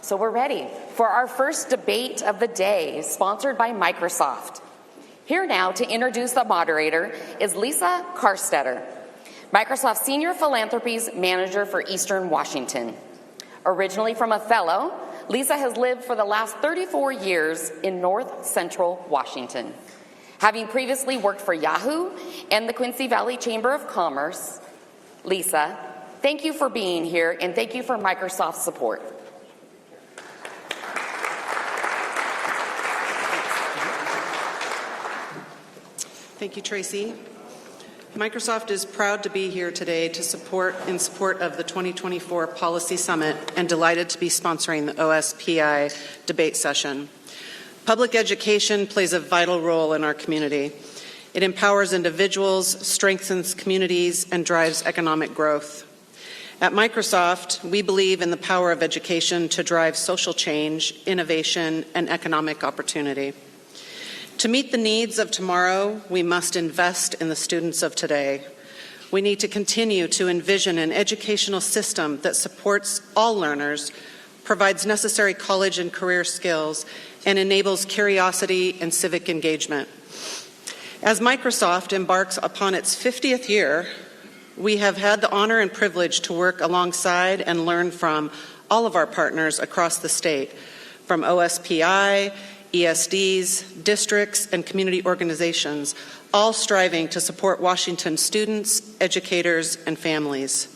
So we're ready for our first debate of the day, sponsored by Microsoft. Here now to introduce the moderator is Lisa Karstetter, Microsoft Senior Philanthropies Manager for Eastern Washington. Originally from Othello, Lisa has lived for the last 34 years in North Central Washington. Having previously worked for Yahoo and the Quincy Valley Chamber of Commerce, Lisa, thank you for being here and thank you for Microsoft's support. Thank you, Tracy. Microsoft is proud to be here today in support of the 2024 Policy Summit and delighted to be sponsoring the OSPI debate session. Public education plays a vital role in our community. It empowers individuals, strengthens communities, and drives economic growth. At Microsoft, we believe in the power of education to drive social change, innovation, and economic opportunity. To meet the needs of tomorrow, we must invest in the students of today. We need to continue to envision an educational system that supports all learners, provides necessary college and career skills, and enables curiosity and civic engagement. As Microsoft embarks upon its 50th year, we have had the honor and privilege to work alongside and learn from all of our partners across the state, from OSPI, ESDs, districts, and community organizations, all striving to support Washington students, educators, and families.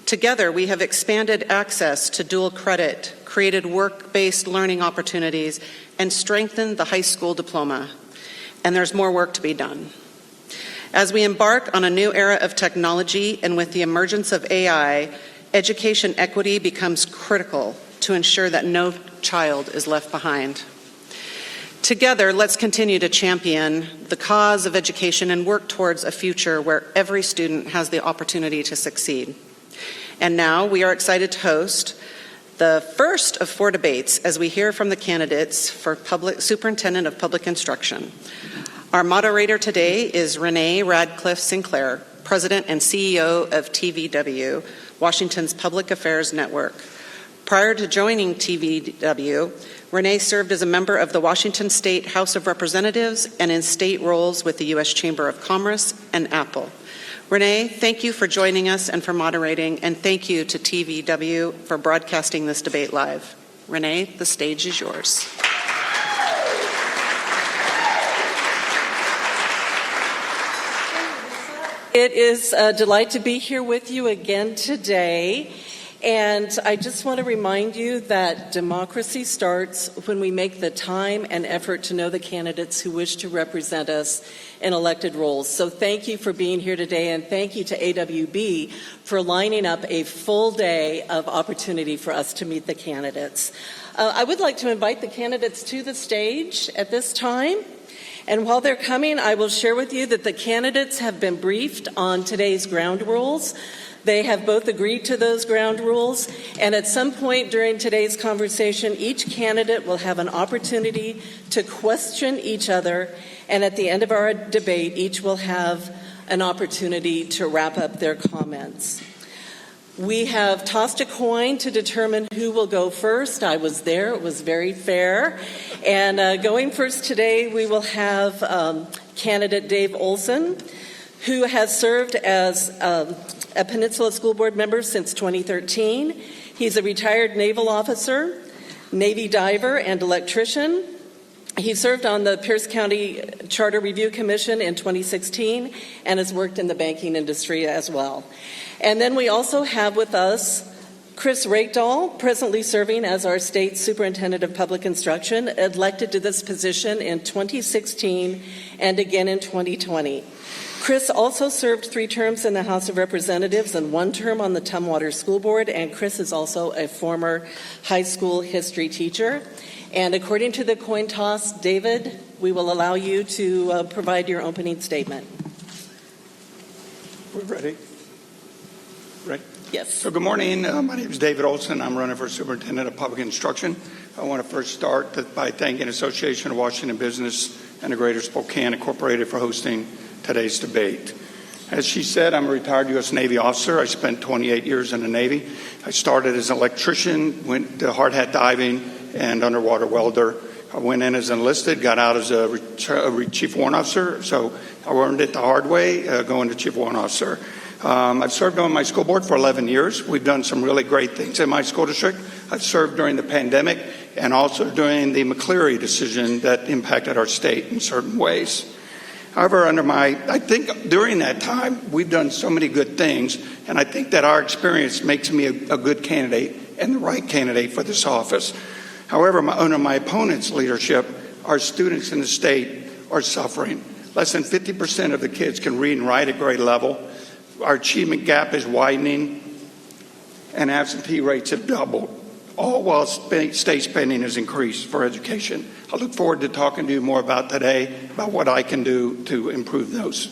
Together, we have expanded access to dual credit, created work-based learning opportunities, and strengthened the high school diploma. And there's more work to be done. As we embark on a new era of technology and with the emergence of AI, education equity becomes critical to ensure that no child is left behind. Together, let's continue to champion the cause of education and work towards a future where every student has the opportunity to succeed. And now we are excited to host the first of 4 debates as we hear from the candidates for Superintendent of Public Instruction. Our moderator today is Renee Radcliffe Sinclair, President and CEO of TVW, Washington's Public Affairs Network. Prior to joining TVW, Renee served as a member of the Washington State House of Representatives and in state roles with the U.S. Chamber of Commerce and Apple. Renee, thank you for joining us and for moderating, and thank you to TVW for broadcasting this debate live. Renee, the stage is yours. It is a delight to be here with you again today. And I just want to remind you that democracy starts when we make the time and effort to know the candidates who wish to represent us in elected roles. So thank you for being here today, and thank you to AWB for lining up a full day of opportunity for us to meet the candidates. I would like to invite the candidates to the stage at this time. And while they're coming, I will share with you that the candidates have been briefed on today's ground rules. They have both agreed to those ground rules, and at some point during today's conversation, each candidate will have an opportunity to question each other, and at the end of our debate, each will have an opportunity to wrap up their comments. We have tossed a coin to determine who will go first. I was there. It was very fair. And going first today, we will have candidate Dave Olson, who has served as a Peninsula School Board member since 2013. He's a retired naval officer, Navy diver, and electrician. He served on the Pierce County Charter Review Commission in 2016 and has worked in the banking industry as well. And then we also have with us Chris Rakedahl, presently serving as our state superintendent of public instruction, elected to this position in 2016 and again in 2020. Chris also served 3 terms in the House of Representatives and 1 term on the Tumwater School Board, and Chris is also a former high school history teacher. And according to the coin toss, David, we will allow you to provide your opening statement. We're ready. Ready? Yes. So good morning. My name is David Olson. I'm running for Superintendent of Public Instruction. I want to first start by thanking Association of Washington Business and the Greater Spokane Incorporated for hosting today's debate. As she said, I'm a retired U.S. Navy officer. I spent 28 years in the Navy. I started as an electrician, went to hard hat diving and underwater welder. I went in as enlisted, got out as a chief warrant officer, so I learned it the hard way, going to chief warrant officer. I've served on my school board for 11 years. We've done some really great things in my school district. I've served during the pandemic and also during the McCleary decision that impacted our state in certain ways. However, I think during that time, we've done so many good things, and I think that our experience makes me a good candidate and the right candidate for this office. However, under my opponent's leadership, our students in the state are suffering. Less than 50% of the kids can read and write at grade level. Our achievement gap is widening, and absentee rates have doubled, all while state spending has increased for education. I look forward to talking to you more about today, about what I can do to improve those.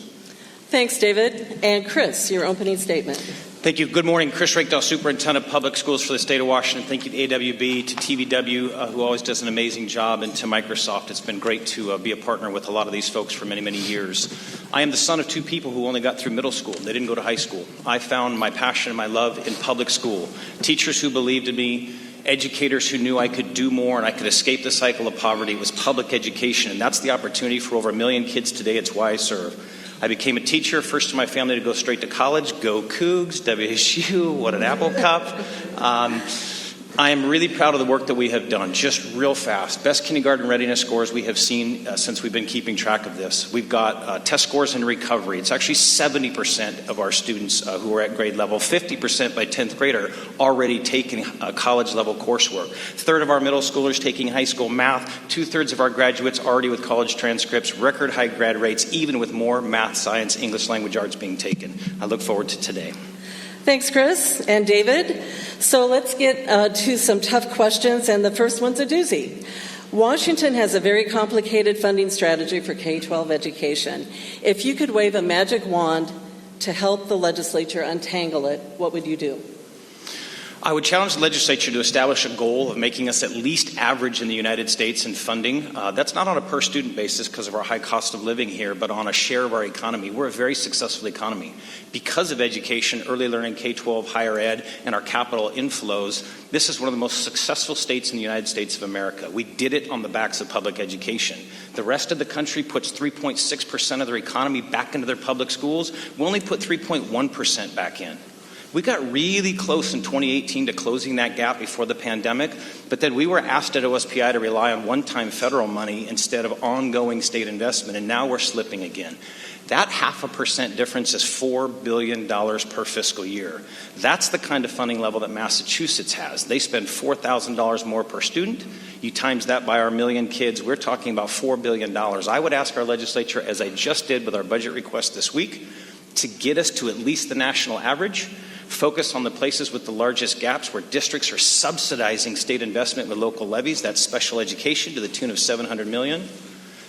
Thanks, David. And Chris, your opening statement. Thank you. Good morning. Chris Rakedale, Superintendent of Public Schools for the State of Washington. Thank you to AWB, to TVW, who always does an amazing job, and to Microsoft. It's been great to be a partner with a lot of these folks for many, many years. I am the son of two people who only got through middle school. They didn't go to high school. I found my passion and my love in public school. Teachers who believed in me, educators who knew I could do more and I could escape the cycle of poverty. It was public education, and that's the opportunity for over 1 million kids today. It's why I serve. I became a teacher, first in my family to go straight to college. Go Cougs, WSU, what an Apple Cup. I am really proud of the work that we have done, just real fast. Best kindergarten readiness scores we have seen since we've been keeping track of this. We've got test scores in recovery. It's actually 70% of our students who are at grade level, 50% by 10th grader already taking college level coursework. Third of our middle schoolers taking high school math, 2/3 of our graduates already with college transcripts, record high grad rates, even with more math, science, English language arts being taken. I look forward to today. Thanks, Chris and David. So let's get to some tough questions, and the first one's a doozy. Washington has a very complicated funding strategy for K-12 education. If you could wave a magic wand to help the legislature untangle it, what would you do? I would challenge the legislature to establish a goal of making us at least average in the United States in funding. That's not on a per student basis because of our high cost of living here, but on a share of our economy. We're a very successful economy. Because of education, early learning, K-12, higher ed, and our capital inflows, this is one of the most successful states in the United States of America. We did it on the backs of public education. The rest of the country puts 3.6% of their economy back into their public schools. We only put 3.1% back in. We got really close in 2018 to closing that gap before the pandemic, but then we were asked at OSPI to rely on one-time federal money instead of ongoing state investment, and now we're slipping again. That 0.5% difference is $4 billion per fiscal year. That's the kind of funding level that Massachusetts has. They spend $4,000 more per student. You times that by our 1 million kids, we're talking about $4 billion. I would ask our legislature, as I just did with our budget request this week, to get us to at least the national average. Focus on the places with the largest gaps where districts are subsidizing state investment with local levies. That's special education to the tune of $700 million.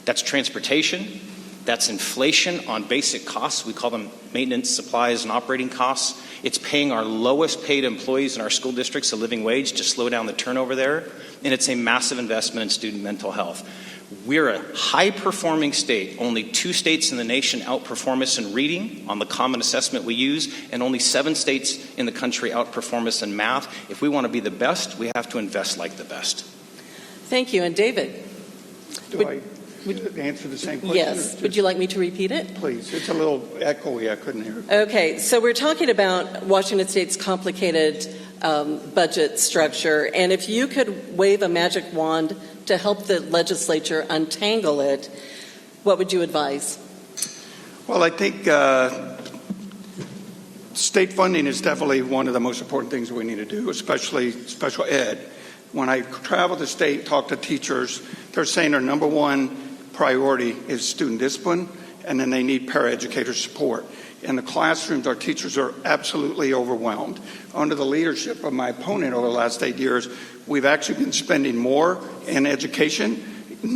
That's transportation. That's inflation on basic costs. We call them maintenance, supplies, and operating costs. It's paying our lowest paid employees in our school districts a living wage to slow down the turnover there. And it's a massive investment in student mental health. We're a high-performing state. Only 2 states in the nation outperform us in reading on the common assessment we use, and only 7 states in the country outperform us in math. If we want to be the best, we have to invest like the best. Thank you. And David? Do I answer the same question? Yes. Would you like me to repeat it? Please. It's a little echoey. I couldn't hear it. Okay. So we're talking about Washington State's complicated budget structure, and if you could wave a magic wand to help the legislature untangle it, what would you advise? Well, I think state funding is definitely one of the most important things we need to do, especially special ed. When I travel the state, talk to teachers, they're saying their number one priority is student discipline, and then they need paraeducator support. In the classrooms, our teachers are absolutely overwhelmed. Under the leadership of my opponent over the last 8 years, we've actually been spending more in education,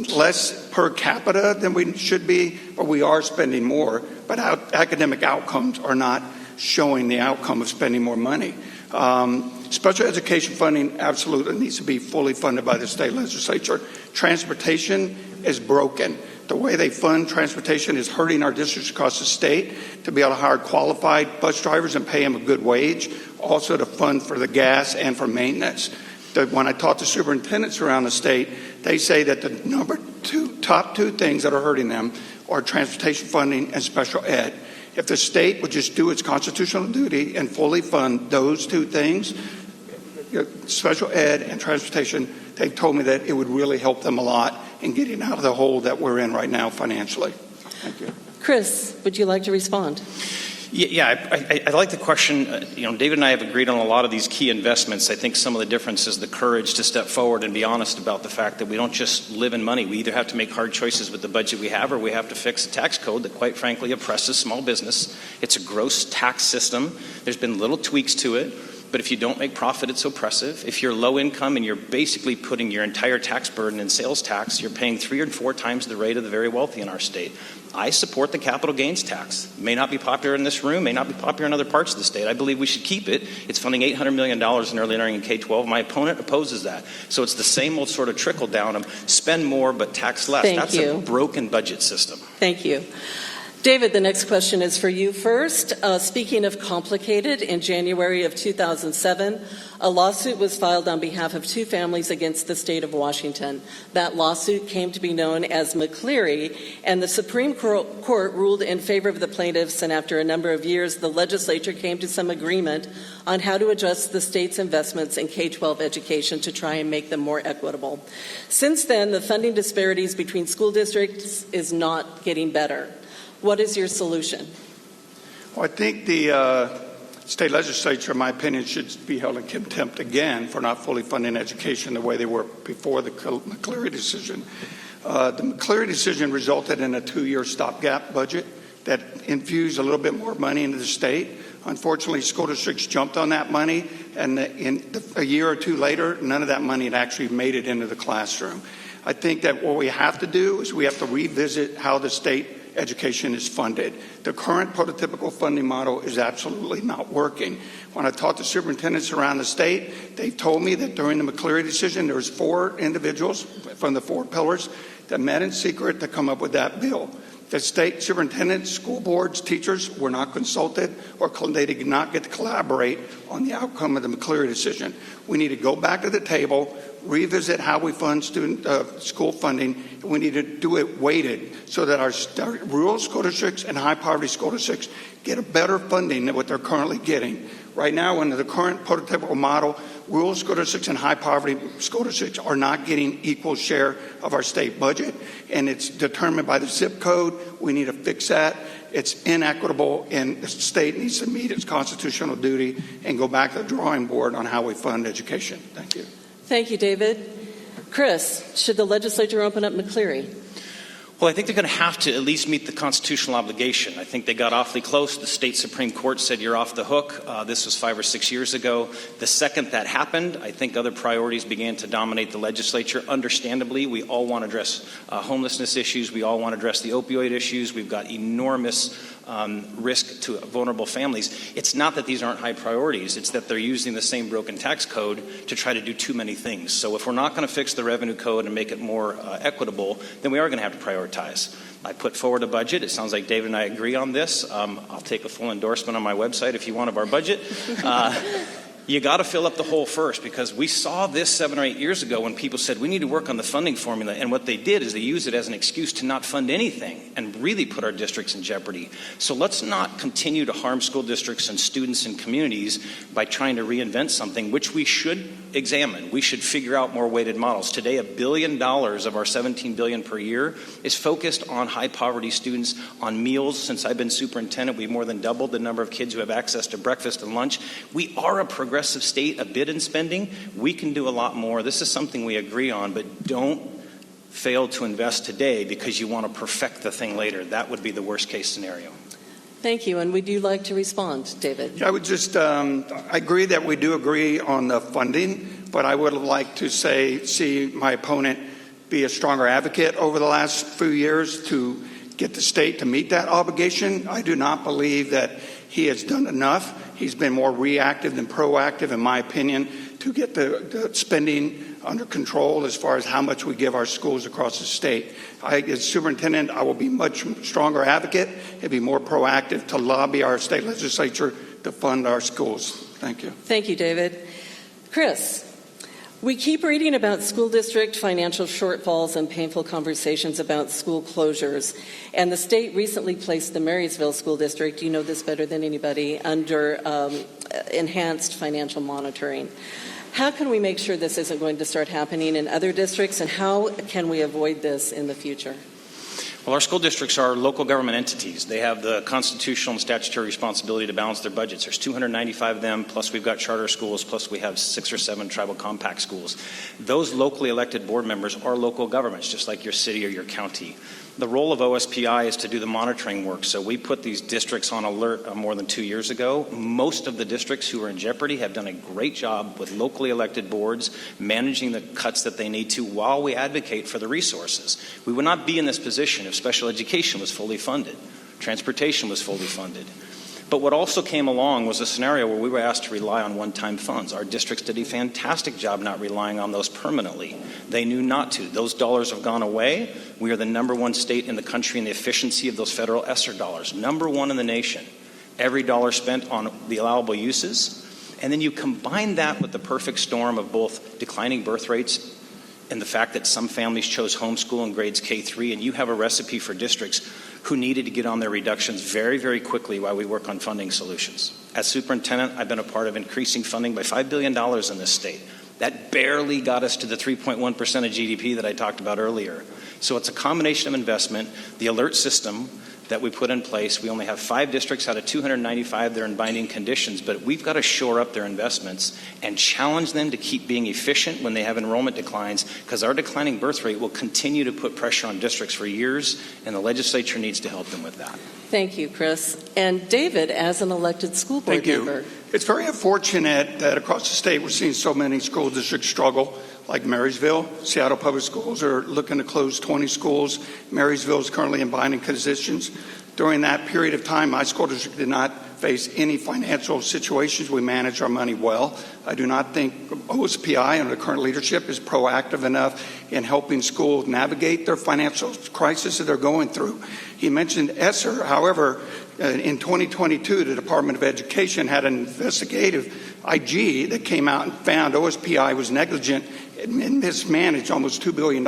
less per capita than we should be, but we are spending more. But our academic outcomes are not showing the outcome of spending more money. Special education funding absolutely needs to be fully funded by the state legislature. Transportation is broken. The way they fund transportation is hurting our districts across the state to be able to hire qualified bus drivers and pay them a good wage, also to fund for the gas and for maintenance. When I talk to superintendents around the state, they say that the top two things that are hurting them are transportation funding and special ed. If the state would just do its constitutional duty and fully fund those two things, special ed and transportation, they've told me that it would really help them a lot in getting out of the hole that we're in right now financially. Thank you. Chris, would you like to respond? Yeah, I like the question. David and I have agreed on a lot of these key investments. I think some of the difference is the courage to step forward and be honest about the fact that we don't just live in money. We either have to make hard choices with the budget we have, or we have to fix a tax code that, quite frankly, oppresses small business. It's a gross tax system. There's been little tweaks to it. But if you don't make profit, it's oppressive. If you're low income and you're basically putting your entire tax burden in sales tax, you're paying 3 or 4 times the rate of the very wealthy in our state. I support the capital gains tax. May not be popular in this room, may not be popular in other parts of the state. I believe we should keep it. It's funding $800 million in early learning in K-12. My opponent opposes that. So it's the same old sort of trickle down of spend more but tax less. Thank That's you. a broken budget system. Thank you. David, the next question is for you first. Speaking of complicated, in January of 2007, a lawsuit was filed on behalf of 2 families against the state of Washington. That lawsuit came to be known as McCleary, and the Supreme Court ruled in favor of the plaintiffs, and after a number of years, the legislature came to some agreement on how to adjust the state's investments in K-12 education to try and make them more equitable. Since then, the funding disparities between school districts is not getting better. What is your solution? Well, I think the state legislature, in my opinion, should be held in contempt again for not fully funding education the way they were before the McCleary decision. The McCleary decision resulted in a 2-year stopgap budget that infused a little bit more money into the state. Unfortunately, school districts jumped on that money, and a year or 2 later, none of that money had actually made it into the classroom. I think that what we have to do is we have to revisit how the state education is funded. The current prototypical funding model is absolutely not working. When I talk to superintendents around the state, they've told me that during the McCleary decision, there was 4 individuals from the 4 pillars that met in secret to come up with that bill. The state superintendents, school boards, teachers were not consulted, or they did not get to collaborate on the outcome of the McCleary decision. We need to go back to the table, revisit how we fund school funding. We need to do it weighted so that our rural school districts and high poverty school districts get a better funding than what they're currently getting. Right now, under the current prototypical model, rural school districts and high poverty school districts are not getting equal share of our state budget, and it's determined by the zip code. We need to fix that. It's inequitable, and the state needs to meet its constitutional duty and go back to the drawing board on how we fund education. Thank you. Thank you, David. Chris, should the legislature open up McCleary? Well, I think they're going to have to at least meet the constitutional obligation. I think they got awfully close. The state Supreme Court said you're off the hook. This was 5 or 6 years ago. The second that happened, I think other priorities began to dominate the legislature. Understandably, we all want to address homelessness issues. We all want to address the opioid issues. We've got enormous risk to vulnerable families. It's not that these aren't high priorities. It's that they're using the same broken tax code to try to do too many things. So if we're not going to fix the revenue code and make it more equitable, then we are going to have to prioritize. I put forward a budget. It sounds like David and I agree on this. I'll take a full endorsement on my website if you want of our budget. You got to fill up the hole first, because we saw this 7 or 8 years ago when people said we need to work on the funding formula, and what they did is they used it as an excuse to not fund anything and really put our districts in jeopardy. So let's not continue to harm school districts and students and communities by trying to reinvent something, which we should examine. We should figure out more weighted models. Today, $1 billion of our $17 billion per year is focused on high poverty students, on meals. Since I've been superintendent, we've more than doubled the number of kids who have access to breakfast and lunch. We are a progressive state, a bit in spending. We can do a lot more. This is something we agree on, but don't fail to invest today because you want to perfect the thing later. That would be the worst case scenario. Thank you. And would you like to respond, David? Yeah, I would just, I agree that we do agree on the funding, but I would like to see my opponent be a stronger advocate over the last few years to get the state to meet that obligation. I do not believe that he has done enough. He's been more reactive than proactive, in my opinion. to get the spending under control as far as how much we give our schools across the state. As superintendent, I will be much stronger advocate and be more proactive to lobby our state legislature to fund our schools. Thank you. Thank you, David. Chris, we keep reading about school district financial shortfalls and painful conversations about school closures. And the state recently placed the Marysville School District, you know this better than anybody, under enhanced financial monitoring. How can we make sure this isn't going to start happening in other districts, and how can we avoid this in the future? Well, our school districts are local government entities. They have the constitutional and statutory responsibility to balance their budgets. There's 295 of them, plus we've got charter schools, plus we have 6 or 7 tribal compact schools. Those locally elected board members are local governments, just like your city or your county. The role of OSPI is to do the monitoring work. So we put these districts on alert more than 2 years ago. Most of the districts who are in jeopardy have done a great job with locally elected boards managing the cuts that they need to while we advocate for the resources. We would not be in this position if special education was fully funded, transportation was fully funded. But what also came along was a scenario where we were asked to rely on one-time funds. Our districts did a fantastic job not relying on those permanently. They knew not to. Those dollars have gone away. We are the #1 state in the country in the efficiency of those federal ESSER dollars. #1 in the nation. Every dollar spent on the allowable uses. And then you combine that with the perfect storm of both declining birth rates and the fact that some families chose homeschool in grades K-3, and you have a recipe for districts who needed to get on their reductions very, very quickly while we work on funding solutions. As superintendent, I've been a part of increasing funding by $5 billion in this state. That barely got us to the 3.1% of GDP that I talked about earlier. So it's a combination of investment, the alert system that we put in place. We only have 5 districts out of 295 that are in binding conditions, but we've got to shore up their investments and challenge them to keep being efficient when they have enrollment declines, because our declining birth rate will continue to put pressure on districts for years, and the legislature needs to help them with that. Thank you, Chris. And David, as an elected school board member. It's very unfortunate that across the state we're seeing so many school districts struggle, like Marysville. Seattle Public Schools are looking to close 20 schools. Marysville is currently in binding conditions. During that period of time, my school district did not face any financial situations. We manage our money well. I do not think OSPI under the current leadership is proactive enough in helping schools navigate their financial crisis that they're going through. He mentioned ESSER. However, in 2022, the Department of Education had an investigative IG that came out and found OSPI was negligent and mismanaged almost $2 billion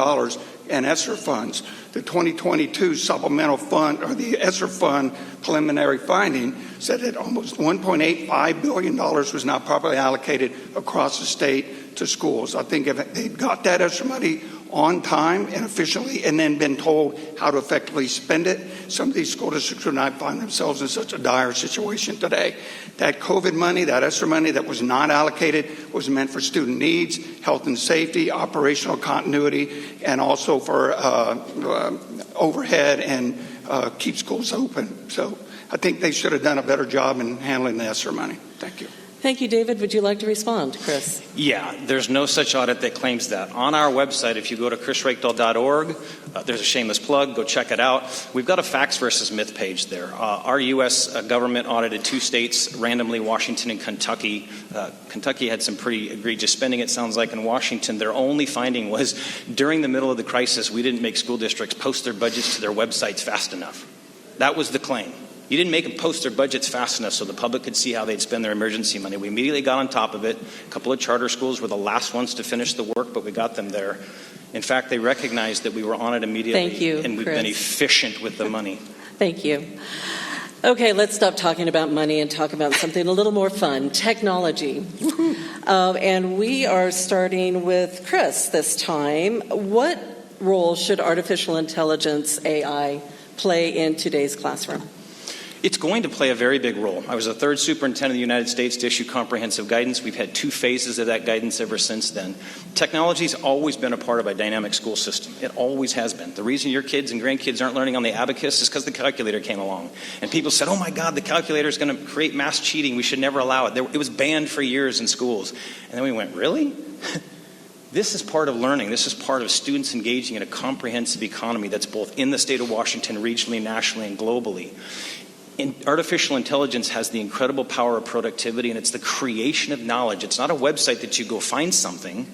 in ESSER funds. The 2022 supplemental fund, or the ESSER fund preliminary finding, said that almost $1.85 billion was not properly allocated across the state to schools. I think if they got that ESSER money on time and efficiently and then been told how to effectively spend it, some of these school districts would not find themselves in such a dire situation today. That COVID money, that ESSER money that was not allocated, was meant for student needs, health and safety, operational continuity, and also for overhead and keep schools open. So I think they should have done a better job in handling the ESSER money. Thank you. Thank you, David. Would you like to respond, Chris? Yeah, there's no such audit that claims that. On our website, if you go to chrisrakedal.org, there's a shameless plug. Go check it out. We've got a facts versus myth page there. Our U.S. government audited 2 states randomly, Washington and Kentucky. Kentucky had some pretty egregious spending, it sounds like. In Washington, their only finding was during the middle of the crisis, we didn't make school districts post their budgets to their websites fast enough. That was the claim. You didn't make them post their budgets fast enough so the public could see how they'd spend their emergency money. We immediately got on top of it. A couple of charter schools were the last ones to finish the work, but we got them there. In fact, they recognized that we were on it immediately. Thank you, and we've Chris. been efficient with the money. Thank you. Okay, let's stop talking about money and talk about something a little more fun, technology. And we are starting with Chris this time. What role should artificial intelligence, AI, play in today's classroom? It's going to play a very big role. I was the 3rd superintendent of the United States to issue comprehensive guidance. We've had 2 phases of that guidance ever since then. Technology's always been a part of a dynamic school system. It always has been. The reason your kids and grandkids aren't learning on the abacus is because the calculator came along. And people said, oh my God, the calculator is going to create mass cheating. We should never allow it. It was banned for years in schools. And then we went, really? This is part of learning. This is part of students engaging in a comprehensive economy that's both in the state of Washington, regionally, nationally, and globally. artificial intelligence has the incredible power of productivity, and it's the creation of knowledge. It's not a website that you go find something.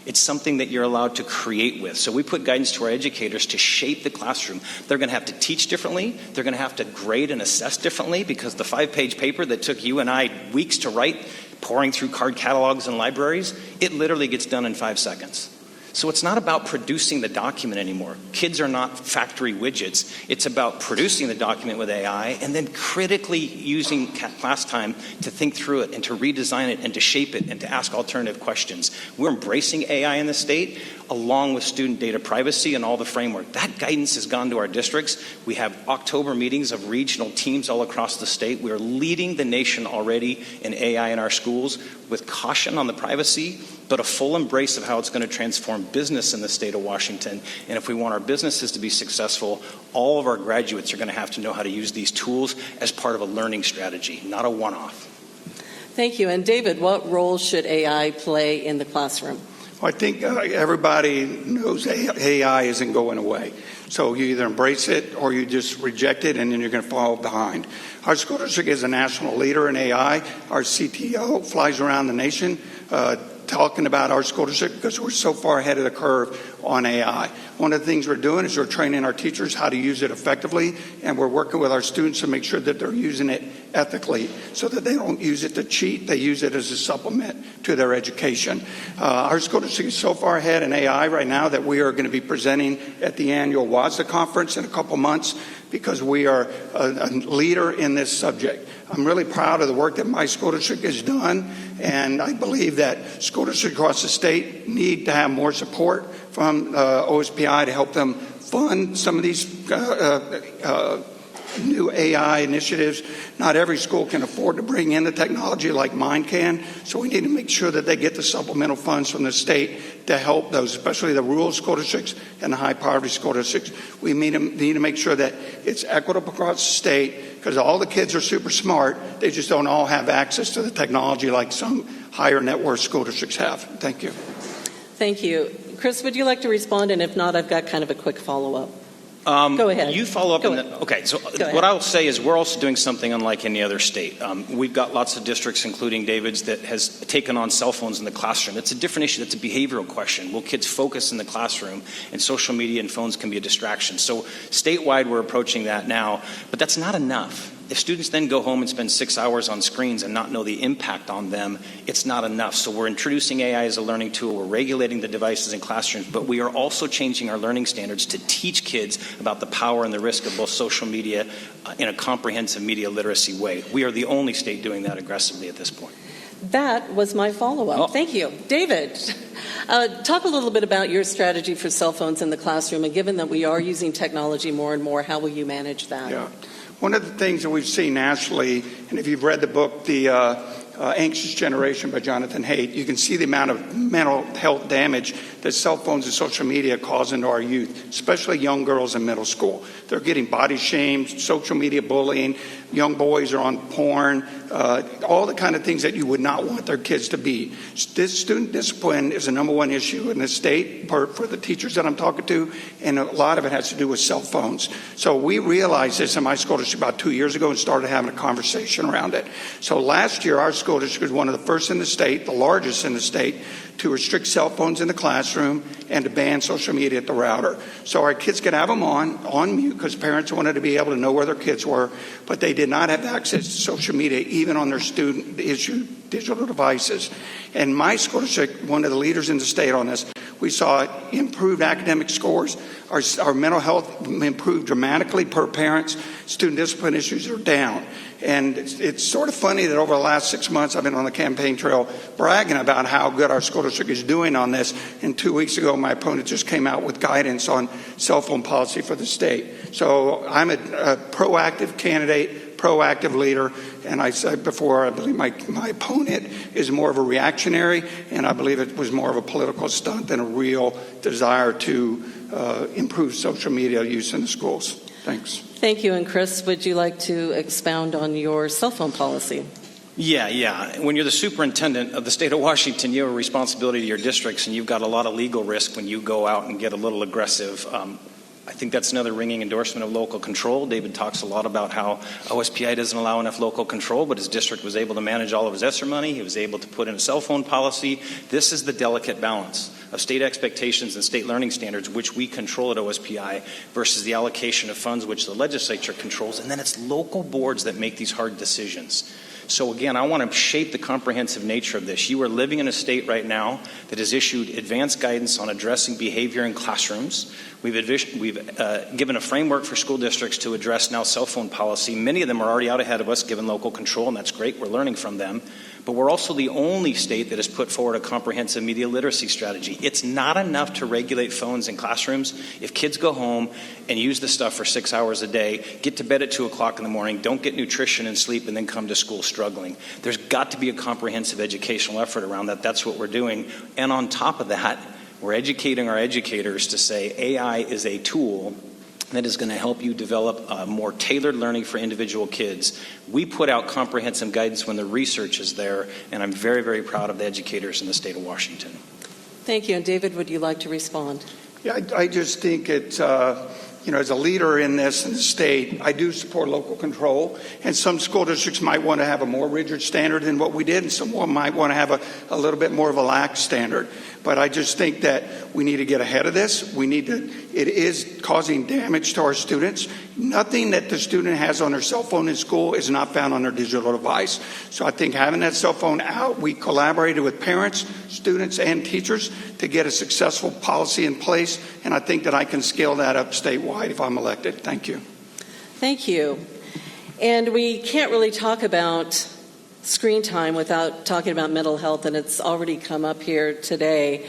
It's something that you're allowed to create with. So we put guidance to our educators to shape the classroom. They're going to have to teach differently. They're going to have to grade and assess differently, because the 5-page paper that took you and I weeks to write, pouring through card catalogs and libraries, it literally gets done in 5 seconds. So it's not about producing the document anymore. Kids are not factory widgets. It's about producing the document with AI and then critically using class time to think through it and to redesign it and to shape it and to ask alternative questions. We're embracing AI in the state, along with student data privacy and all the framework. That guidance has gone to our districts. We have October meetings of regional teams all across the state. We are leading the nation already in AI in our schools, with caution on the privacy, but a full embrace of how it's going to transform business in the state of Washington. And if we want our businesses to be successful, all of our graduates are going to have to know how to use these tools as part of a learning strategy, not a one-off. Thank you. And David, what role should AI play in the classroom? Well, I think everybody knows AI isn't going away. So you either embrace it or you just reject it, and then you're going to fall behind. Our school district is a national leader in AI. Our CTO flies around the nation talking about our school district because we're so far ahead of the curve on AI. One of the things we're doing is we're training our teachers how to use it effectively, and we're working with our students to make sure that they're using it ethically so that they don't use it to cheat. They use it as a supplement to their education. Our school district is so far ahead in AI right now that we are going to be presenting at the annual WASDA conference in a couple months, because we are a leader in this subject. I'm really proud of the work that my school district has done, and I believe that school districts across the state need to have more support from OSPI to help them fund some of these new AI initiatives. Not every school can afford to bring in the technology like mine can, so we need to make sure that they get the supplemental funds from the state to help those, especially the rural school districts and the high poverty school districts. We need to make sure that it's equitable across the state, because all the kids are super smart. They just don't all have access to the technology like some higher net worth school districts have. Thank you. Thank you. Chris, would you like to respond? And if not, I've got kind of a quick follow-up. Go ahead. You follow up. Okay, so what I'll say is we're also doing something unlike any other state. We've got lots of districts, including David's, that has taken on cell phones in the classroom. It's a different issue. That's a behavioral question. Will kids focus in the classroom? And social media and phones can be a distraction. So statewide, we're approaching that now, but that's not enough. If students then go home and spend 6 hours on screens and not know the impact on them, it's not enough. So we're introducing AI as a learning tool. We're regulating the devices in classrooms, but we are also changing our learning standards to teach kids about the power and the risk of both social media in a comprehensive media literacy way. We are the only state doing that aggressively at this point. That was my follow-up. Oh. Thank you. David, talk a little bit about your strategy for cell phones in the classroom, and given that we are using technology more and more, how will you manage that? Yeah. One of the things that we've seen nationally, and if you've read the book, The Anxious Generation by Jonathan Haidt, you can see the amount of mental health damage that cell phones and social media cause into our youth, especially young girls in middle school. They're getting body shamed, social media bullying, young boys are on porn, all the kind of things that you would not want their kids to be. This student discipline is the number one issue in the state for the teachers that I'm talking to, and a lot of it has to do with cell phones. So we realized this in my school district about 2 years ago and started having a conversation around it. So last year, our school district was one of the first in the state, the largest in the state, to restrict cell phones in the classroom and to ban social media at the router. So our kids could have them on mute, because parents wanted to be able to know where their kids were, but they did not have access to social media even on their student-issued digital devices. And my school district, one of the leaders in the state on this, we saw improved academic scores. Our mental health improved dramatically per parents. Student discipline issues are down. And it's sort of funny that over the last 6 months I've been on the campaign trail bragging about how good our school district is doing on this. And 2 weeks ago, my opponent just came out with guidance on cell phone policy for the state. So I'm a proactive candidate, proactive leader. And I said before, I believe my opponent is more of a reactionary, and I believe it was more of a political stunt than a real desire to improve social media use in the schools. Thanks. Thank you. And Chris, would you like to expound on your cell phone policy? Yeah. When you're the superintendent of the state of Washington, you have a responsibility to your districts, and you've got a lot of legal risk when you go out and get a little aggressive. I think that's another ringing endorsement of local control. David talks a lot about how OSPI doesn't allow enough local control, but his district was able to manage all of his ESSER money. He was able to put in a cell phone policy. This is the delicate balance of state expectations and state learning standards, which we control at OSPI, versus the allocation of funds, which the legislature controls. And then it's local boards that make these hard decisions. So again, I want to shape the comprehensive nature of this. You are living in a state right now that has issued advanced guidance on addressing behavior in classrooms. We've given a framework for school districts to address now cell phone policy. Many of them are already out ahead of us, given local control, and that's great. We're learning from them. But we're also the only state that has put forward a comprehensive media literacy strategy. It's not enough to regulate phones in classrooms. If kids go home and use the stuff for 6 hours a day, get to bed at 2 o'clock in the morning, don't get nutrition and sleep, and then come to school struggling. There's got to be a comprehensive educational effort around that. That's what we're doing. And on top of that, we're educating our educators to say AI is a tool that is going to help you develop more tailored learning for individual kids. We put out comprehensive guidance when the research is there, and I'm very, very proud of the educators in the state of Washington. Thank you. And David, would you like to respond? Yeah, I just think it's, as a leader in this in the state, I do support local control, and some school districts might want to have a more rigid standard than what we did, and some might want to have a little bit more of a lax standard. But I just think that we need to get ahead of this. It is causing damage to our students. Nothing that the student has on their cell phone in school is not found on their digital device. So I think having that cell phone out, we collaborated with parents, students, and teachers to get a successful policy in place. And I think that I can scale that up statewide if I'm elected. Thank you. Thank you. And we can't really talk about screen time without talking about mental health, and it's already come up here today.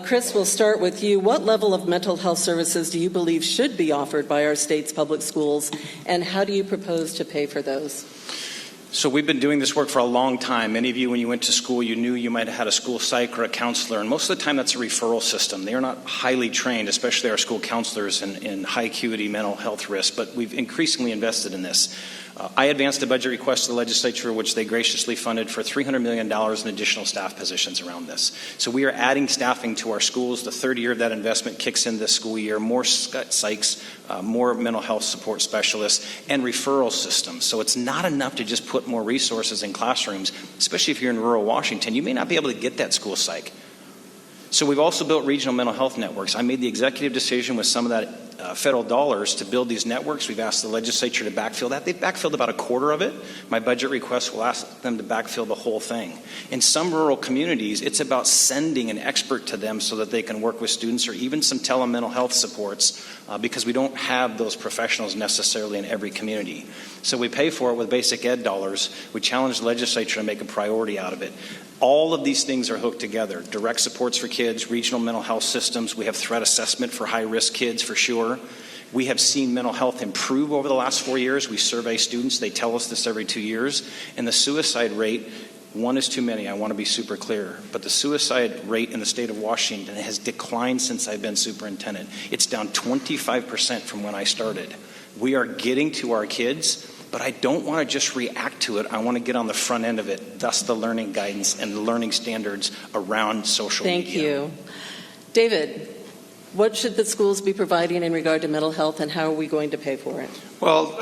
Chris, we'll start with you. What level of mental health services do you believe should be offered by our state's public schools, and how do you propose to pay for those? So we've been doing this work for a long time. Many of you, when you went to school, you knew you might have had a school psych or a counselor, and most of the time that's a referral system. They are not highly trained, especially our school counselors in high acuity mental health risk, but we've increasingly invested in this. I advanced a budget request to the legislature, which they graciously funded for $300 million in additional staff positions around this. So we are adding staffing to our schools. The third year of that investment kicks in this school year. More psychs, more mental health support specialists, and referral systems. So it's not enough to just put more resources in classrooms, especially if you're in rural Washington. You may not be able to get that school psych. So we've also built regional mental health networks. I made the executive decision with some of that federal dollars to build these networks. We've asked the legislature to backfill that. They've backfilled about a quarter of it. My budget request will ask them to backfill the whole thing. In some rural communities, it's about sending an expert to them so that they can work with students, or even some telemental health supports, because we don't have those professionals necessarily in every community. So we pay for it with basic ed dollars. We challenge the legislature to make a priority out of it. All of these things are hooked together. Direct supports for kids, regional mental health systems. We have threat assessment for high-risk kids for sure. We have seen mental health improve over the last 4 years. We survey students. They tell us this every 2 years. And the suicide rate, one is too many. I want to be super clear. But the suicide rate in the state of Washington has declined since I've been superintendent. It's down 25% from when I started. We are getting to our kids, but I don't want to just react to it. I want to get on the front end of it, thus the learning guidance and the learning standards around social media. Thank you. David, what should the schools be providing in regard to mental health, and how are we going to pay for it? Well,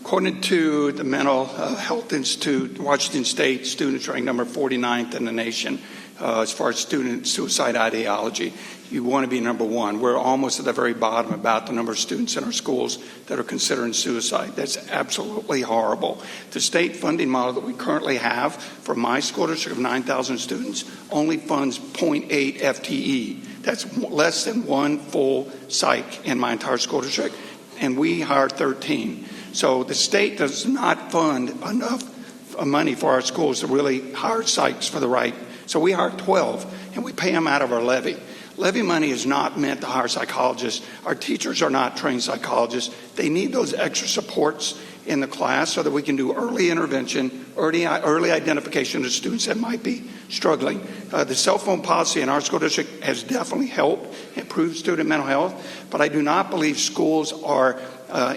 according to the Mental Health Institute, Washington State students rank number 49th in the nation as far as student suicide ideology. You want to be number one. We're almost at the very bottom about the number of students in our schools that are considering suicide. That's absolutely horrible. The state funding model that we currently have for my school district of 9,000 students only funds 0.8 FTE. That's less than one full psych in my entire school district, and we hire 13. So the state does not fund enough money for our schools to really hire psychs for the right. So we hire 12, and we pay them out of our levy. Levy money is not meant to hire psychologists. Our teachers are not trained psychologists. They need those extra supports, in the class so that we can do early intervention, early identification of students that might be struggling. The cell phone policy in our school district has definitely helped improve student mental health, but I do not believe schools are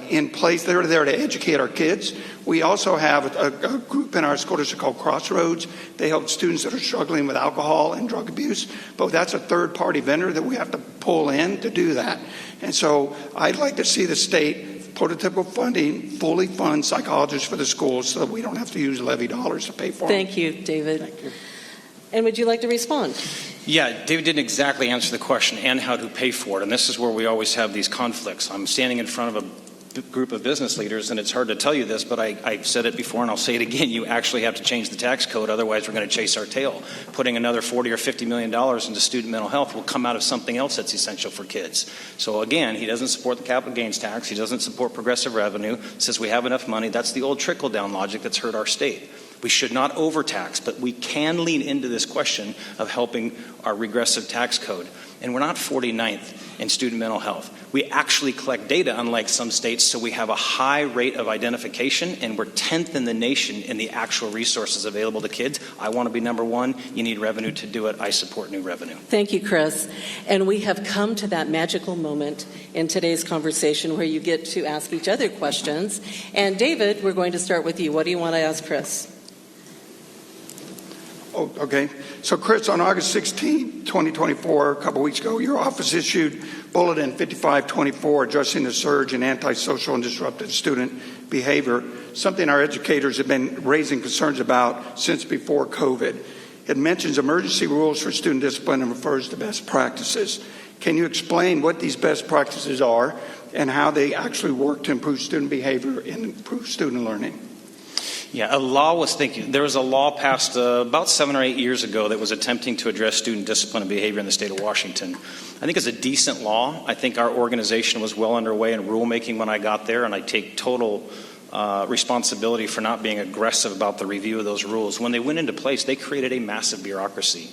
in place. They're there to educate our kids. We also have a group in our school district called Crossroads. They help students that are struggling with alcohol and drug abuse, but that's a third-party vendor that we have to pull in to do that. And so I'd like to see the state, prototypical funding, fully fund psychologists for the schools so that we don't have to use levy dollars to pay for them. Thank you, David. Thank you. And would you like to respond? Yeah, David didn't exactly answer the question and how to pay for it, and this is where we always have these conflicts. I'm standing in front of a group of business leaders, and it's hard to tell you this, but I've said it before and I'll say it again. You actually have to change the tax code, otherwise we're going to chase our tail. Putting another $40 or $50 million into student mental health will come out of something else that's essential for kids. So again, he doesn't support the capital gains tax, he doesn't support progressive revenue, says we have enough money. That's the old trickle-down logic that's hurt our state. We should not overtax, but we can lean into this question of helping our regressive tax code. And we're not 49th in student mental health. We actually collect data, unlike some states, so we have a high rate of identification, and we're 10th in the nation in the actual resources available to kids. I want to be number one. You need revenue to do it. I support new revenue. Thank you, Chris. And we have come to that magical moment in today's conversation where you get to ask each other questions. And David, we're going to start with you. What do you want to ask Chris? Oh, okay. So, Chris, on August 16, 2024, a couple weeks ago, your office issued Bulletin 5524 addressing the surge in antisocial and disruptive student behavior, something our educators have been raising concerns about since before COVID. It mentions emergency rules for student discipline and refers to best practices. Can you explain what these best practices are and how they actually work to improve student behavior and improve student learning? Yeah, there was a law passed about 7 or 8 years ago that was attempting to address student discipline and behavior in the state of Washington. I think it's a decent law. I think our organization was well underway in rulemaking when I got there, and I take total responsibility for not being aggressive about the review of those rules. When they went into place, they created a massive bureaucracy.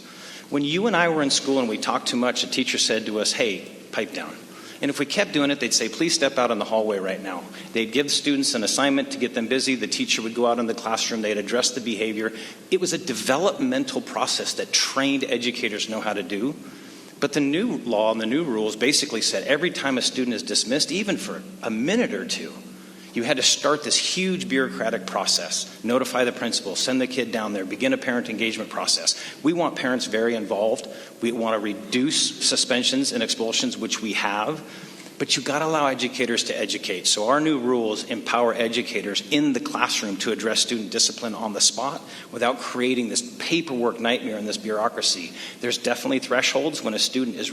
When you and I were in school and we talked too much, a teacher said to us, "Hey, pipe down." And if we kept doing it, they'd say, "Please step out in the hallway right now." They'd give students an assignment to get them busy. The teacher would go out in the classroom. They'd address the behavior. It was a developmental process that trained educators know how to do. But the new law and the new rules basically said every time a student is dismissed, even for a minute or two, you had to start this huge bureaucratic process, notify the principal, send the kid down there, begin a parent engagement process. We want parents very involved. We want to reduce suspensions and expulsions, which we have. But you've got to allow educators to educate. So our new rules empower educators in the classroom to address student discipline on the spot without creating this paperwork nightmare and this bureaucracy. There's definitely thresholds when a student is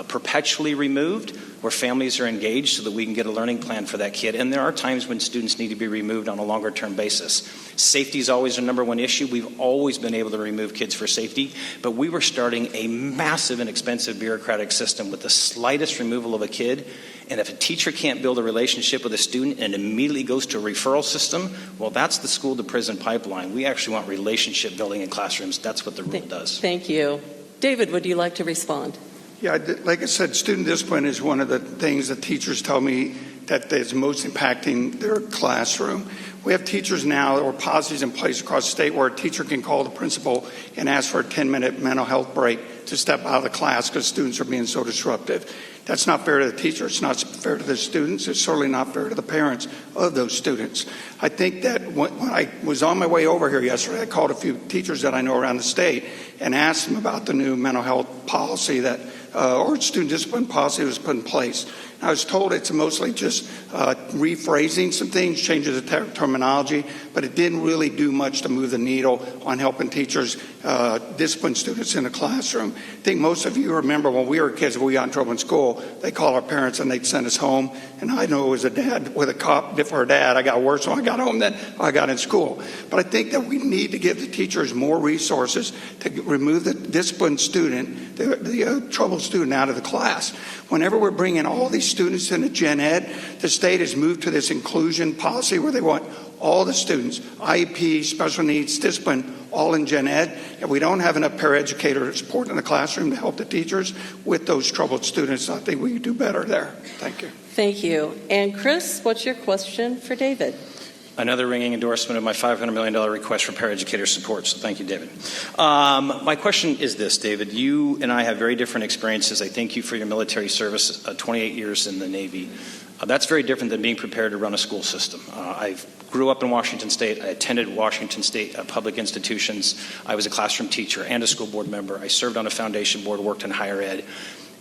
perpetually removed, where families are engaged so that we can get a learning plan for that kid. And there are times when students need to be removed on a longer term basis. Safety is always a number one issue. We've always been able to remove kids for safety, but we were starting a massive and expensive bureaucratic system with the slightest removal of a kid. And if a teacher can't build a relationship with a student and immediately goes to a referral system, well, that's the school to prison pipeline. We actually want relationship building in classrooms. That's what the rule does. Thank you. David, would you like to respond? Yeah, like I said, student discipline is one of the things that teachers tell me that is most impacting their classroom. We have teachers now or policies in place across the state where a teacher can call the principal and ask for a 10-minute mental health break to step out of the class because students are being so disruptive. That's not fair to the teacher. It's not fair to the students. It's certainly not fair to the parents of those students. I think that when I was on my way over here yesterday, I called a few teachers that I know around the state and asked them about the new mental health policy that or student discipline policy that was put in place. I was told it's mostly just rephrasing some things, changing the terminology, but it didn't really do much to move the needle on helping teachers discipline students in the classroom. I think most of you remember when we were kids, when we got in trouble in school, they called our parents and they'd send us home. And I know it was a dad with a cop for a dad. I got worse when I got home than I got in school. But I think that we need to give the teachers more resources to remove the disciplined student, the troubled student out of the class. Whenever we're bringing all these students into Gen Ed, the state has moved to this inclusion policy where they want all the students, IEP, special needs, discipline, all in Gen Ed, and we don't have enough paraeducator support in the classroom to help the teachers with those troubled students. I think we can do better there. Thank you. Thank you. And Chris, what's your question for David? Another ringing endorsement of my $500 million request for paraeducator support, so thank you, David. My question is this, David. You and I have very different experiences. I thank you for your military service, 28 years in the Navy. That's very different than being prepared to run a school system. I grew up in Washington State. I attended Washington State public institutions. I was a classroom teacher and a school board member. I served on a foundation board, worked in higher ed.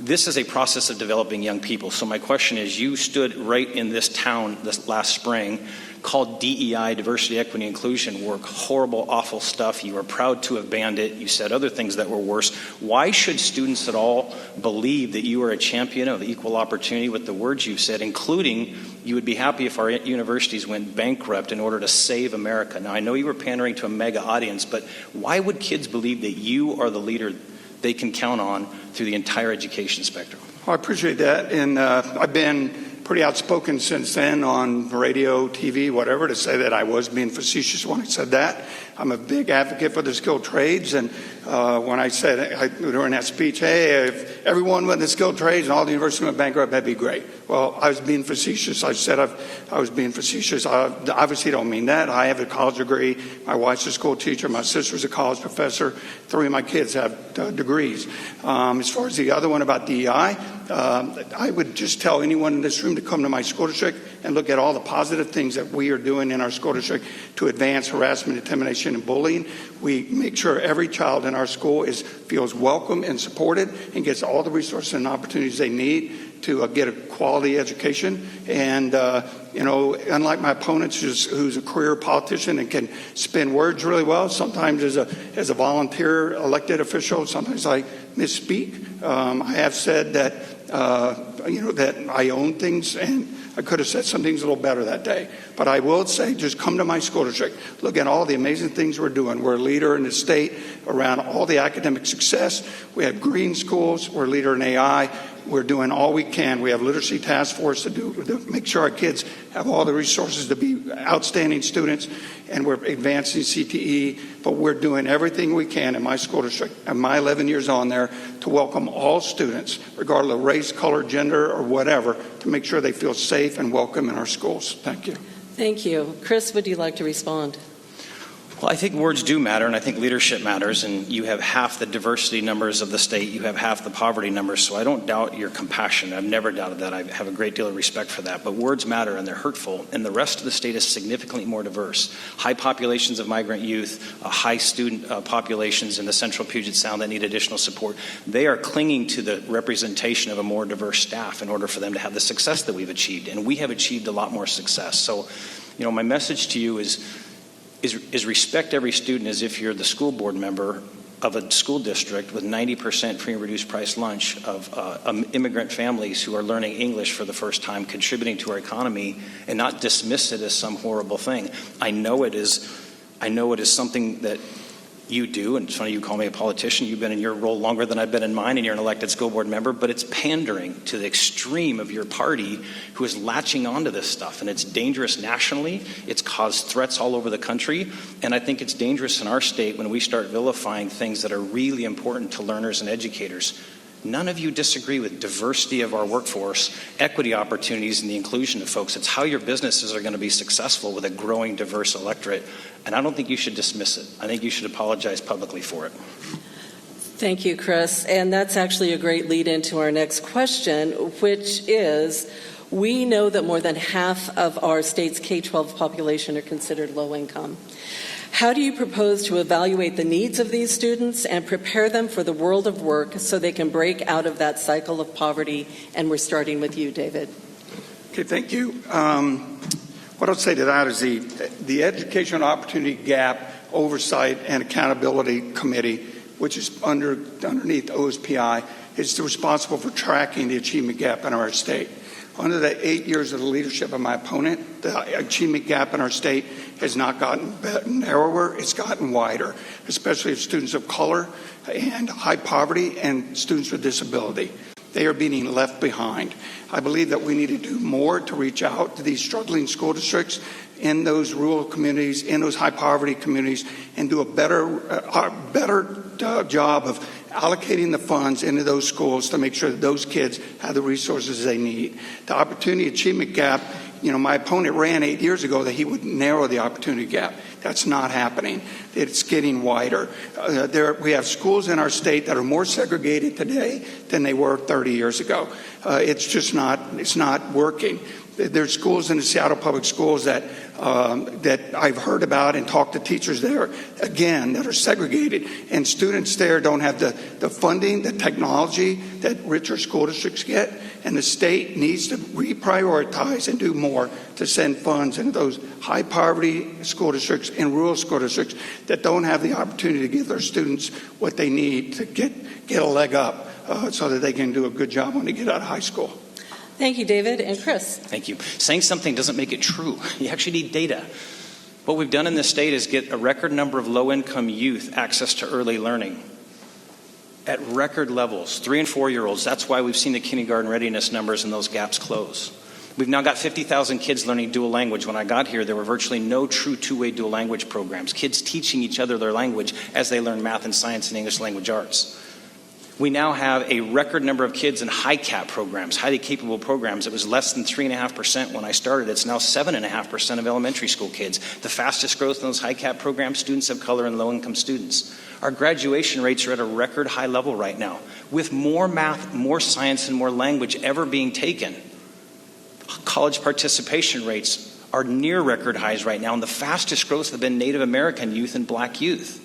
This is a process of developing young people. So my question is, you stood right in this town this last spring, called DEI, Diversity, Equity, Inclusion work, horrible, awful stuff. You were proud to have banned it. You said other things that were worse. Why should students at all believe that you are a champion of equal opportunity with the words you've said, including you would be happy if our universities went bankrupt in order to save America? Now, I know you were pandering to a mega audience, but why would kids believe that you are the leader they can count on through the entire education spectrum? Well, I appreciate that, and I've been pretty outspoken since then on radio, TV, whatever, to say that I was being facetious when I said that. I'm a big advocate for the skilled trades, and when I said during that speech, hey, if everyone went to skilled trades and all the universities went bankrupt, that'd be great. Well, I was being facetious. I said I was being facetious. I obviously don't mean that. I have a college degree. My wife's a school teacher. My sister's a college professor. 3 of my kids have degrees. As far as the other one about DEI, I would just tell anyone in this room to come to my school district and look at all the positive things that we are doing in our school district to advance harassment, intimidation, and bullying. We make sure every child in our school feels welcome and supported and gets all the resources and opportunities they need to get a quality education. And, unlike my opponents who's a career politician and can spin words really well, sometimes as a volunteer elected official, sometimes I misspeak. I have said that, that I own things, and I could have said some things a little better that day. But I will say, just come to my school district. Look at all the amazing things we're doing. We're a leader in the state around all the academic success. We have green schools. We're a leader in AI. We're doing all we can. We have literacy task force to make sure our kids have all the resources to be outstanding students, and we're advancing CTE. But we're doing everything we can in my school district, and my 11 years on there, to welcome all students, regardless of race, color, gender, or whatever, to make sure they feel safe and welcome in our schools. Thank you. Thank you. Chris, would you like to respond? Well, I think words do matter, and I think leadership matters, and you have half the diversity numbers of the state, you have half the poverty numbers, so I don't doubt your compassion. I've never doubted that. I have a great deal of respect for that, but words matter, and they're hurtful, and the rest of the state is significantly more diverse. High populations of migrant youth, high student populations in the central Puget Sound that need additional support. They are clinging to the representation of a more diverse staff in order for them to have the success that we've achieved, and we have achieved a lot more success. So, my message to you is respect every student as if you're the school board member of a school district with 90% free and reduced price lunch of immigrant families who are learning English for the first time, contributing to our economy, and not dismiss it as some horrible thing. I know it is something that you do, and it's funny you call me a politician. You've been in your role longer than I've been in mine, and you're an elected school board member, but it's pandering to the extreme of your party who is latching onto this stuff, and it's dangerous nationally. It's caused threats all over the country, and I think it's dangerous in our state when we start vilifying things that are really important to learners and educators. None of you disagree with diversity of our workforce, equity opportunities, and the inclusion of folks. It's how your businesses are going to be successful with a growing, diverse electorate. And I don't think you should dismiss it. I think you should apologize publicly for it. Thank you, Chris. And that's actually a great lead into our next question, which is, we know that more than half of our state's K-12 population are considered low income. How do you propose to evaluate the needs of these students and prepare them for the world of work so they can break out of that cycle of poverty? And we're starting with you, David. Okay, thank you. What I'll say to that is the Educational Opportunity Gap Oversight and Accountability Committee, which is underneath OSPI, is responsible for tracking the achievement gap in our state. Under the 8 years of the leadership of my opponent, the achievement gap in our state has not gotten narrower, it's gotten wider, especially of students of color and high poverty and students with disability. They are being left behind. I believe that we need to do more to reach out to these struggling school districts in those rural communities, in those high poverty communities, and do a better job of allocating the funds into those schools to make sure that those kids have the resources they need. The opportunity achievement gap, my opponent ran 8 years ago that he would narrow the opportunity gap. That's not happening. It's getting wider. We have schools in our state that are more segregated today than they were 30 years ago. It's not working. There's schools in the Seattle Public Schools that I've heard about and talked to teachers there, again, that are segregated. And students there don't have the funding, the technology that richer school districts get. And the state needs to reprioritize and do more to send funds into those high poverty school districts and rural school districts that don't have the opportunity to give their students what they need to get a leg up so that they can do a good job when they get out of high school. Thank you, David. And Chris. Thank you. Saying something doesn't make it true. You actually need data. What we've done in this state is get a record number of low-income youth access to early learning at record levels, 3 and 4-year-olds. That's why we've seen the kindergarten readiness numbers and those gaps close. We've now got 50,000 kids learning dual language. When I got here, there were virtually no true two-way dual language programs, kids teaching each other their language as they learn math and science and English language arts. We now have a record number of kids in high-cap programs, highly capable programs. It was less than 3.5% when I started. It's now 7.5% of elementary school kids. The fastest growth in those high-cap programs, students of color and low-income students. Our graduation rates are at a record high level right now, with more math, more science, and more language ever being taken. College participation rates are near record highs right now, and the fastest growth have been Native American youth and black youth.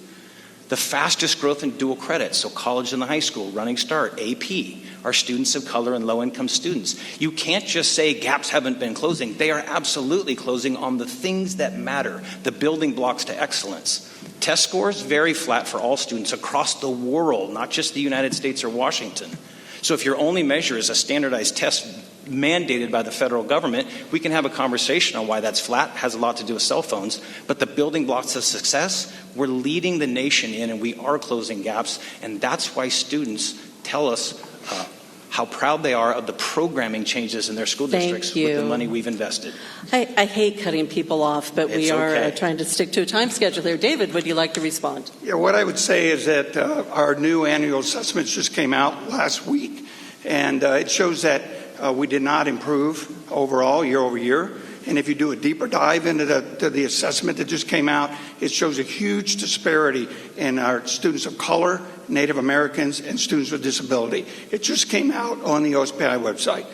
The fastest growth in dual credit, so college and the high school, Running Start, AP, are students of color and low-income students. You can't just say gaps haven't been closing. They are absolutely closing on the things that matter, the building blocks to excellence. Test scores very flat for all students across the world, not just the United States or Washington. So if your only measure is a standardized test mandated by the federal government, we can have a conversation on why that's flat. It has a lot to do with cell phones. But the building blocks of success, we're leading the nation in, and we are closing gaps. And that's why students tell us how proud they are of the programming changes in their school districts with the money we've invested. I hate cutting people off, but we are trying to stick to a time schedule here. David, would you like to respond? Yeah, what I would say is that our new annual assessments just came out last week, and it shows that we did not improve overall year over year. And if you do a deeper dive into the assessment that just came out, it shows a huge disparity in our students of color, Native Americans, and students with disability. It just came out on the OSPI website.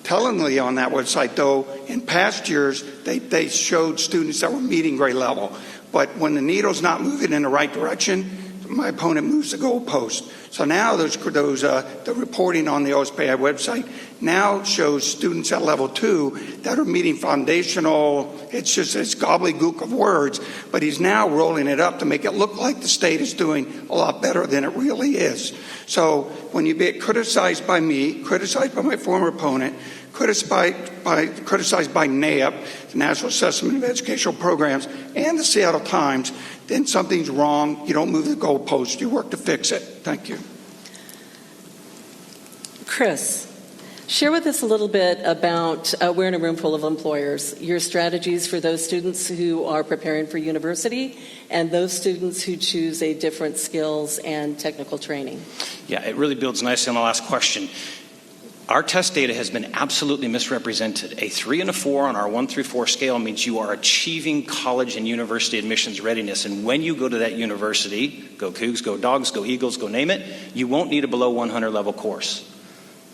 Tellingly on that website, though, in past years, they showed students that were meeting grade level. But when the needle's not moving in the right direction, my opponent moves the goalpost. So now the reporting on the OSPI website now shows students at level 2 that are meeting foundational, it's gobbledygook of words, but he's now rolling it up to make it look like the state is doing a lot better than it really is. So when you get criticized by me, criticized by my former opponent, criticized by NAEP, the National Assessment of Educational Programs, and the Seattle Times, then something's wrong. You don't move the goalpost. You work to fix it. Thank you. Chris, share with us a little bit about, we're in a room full of employers, your strategies for those students who are preparing for university and those students who choose a different skills and technical training. Yeah, it really builds nicely on the last question. Our test data has been absolutely misrepresented. A 3 and a 4 on our 1 through 4 scale means you are achieving college and university admissions readiness. And when you go to that university, go Cougs, go Dogs, go Eagles, go name it, you won't need a below 100 level course.